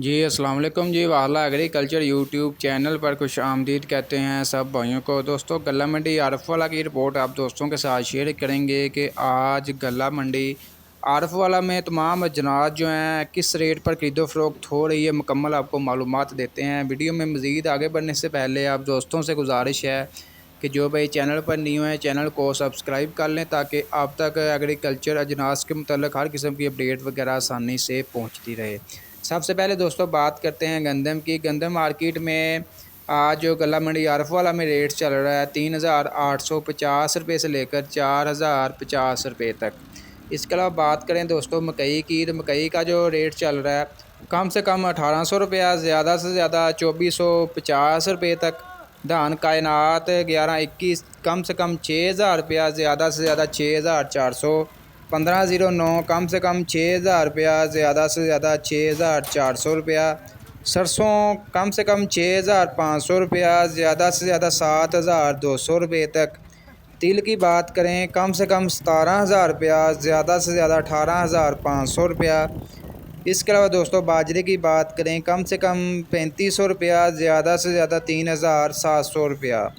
जी अस्सलाम वालेकुम जी। वाला एग्रीकल्चर यूट्यूब चैनल पर खुश आमदीद कहते हैं सब भाइयों को। दोस्तों गला मंडी आरफवाला की रिपोर्ट आप दोस्तों के साथ शेयर करेंगे कि आज गला मंडी आरफवाला में तमाम अजनास जो हैं किस रेट पर खरीदो फरोख्त हो रही है, मुकम्मल आपको मालूमात देते हैं। वीडियो में मज़ीद आगे बढ़ने से पहले आप दोस्तों से गुजारिश है कि जो भाई चैनल पर न्यू है चैनल को सब्सक्राइब कर लें ताकि आप तक एग्रीकल्चर अजनास के मतलब हर किस्म की अपडेट वगैरह आसानी से पहुँचती रहे। सबसे पहले दोस्तों बात करते हैं गंदम की। गंदम मार्केट में आज जो गला मंडी आरफवाला में रेट चल रहा है 3850 रुपये से लेकर 4050 रुपये तक। इसके अलावा बात करें दोस्तों मकई की, तो मकई का जो रेट चल रहा है कम से कम 1800 रुपया, ज़्यादा से ज़्यादा 2450 रुपये तक। धान कायनात 1121 कम से कम 6000 रुपया, ज़्यादा से ज़्यादा 6400। 1509 कम से कम 6000 रुपया, ज़्यादा से ज़्यादा 6400 रुपया। सरसों कम से कम 6500 रुपया, ज़्यादा से ज़्यादा 7200 रुपये तक। तिल की बात करें कम से कम 17000 रुपया, ज़्यादा से ज़्यादा 18500 रुपया। इसके अलावा दोस्तों बाजरे की बात करें कम से कम 3500 रुपया, ज़्यादा से ज़्यादा 3700 रुपया।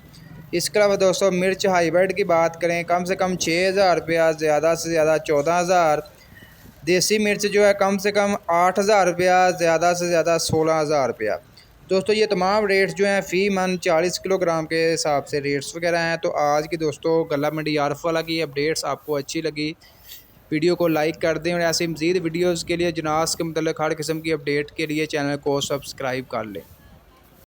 इसके अलावा दोस्तों मिर्च हाईब्रिड की बात करें कम से कम 6000 रुपया, ज़्यादा से ज़्यादा 14000। देसी मिर्च जो है कम से कम 8000 रुपया, ज़्यादा से ज़्यादा 16000 रुपया। दोस्तों ये तमाम रेट्स जो हैं फ़ी मन 40 किलोग्राम के हिसाब से रेट्स वगैरह हैं। तो आज की दोस्तों गला मंडी आरफवाला की अपडेट्स आपको अच्छी लगी, वीडियो को लाइक कर दें और ऐसी मज़ीद वीडियोज़ के लिए जनास के मतलब हर किस्म की अपडेट के लिए चैनल को सब्सक्राइब कर लें।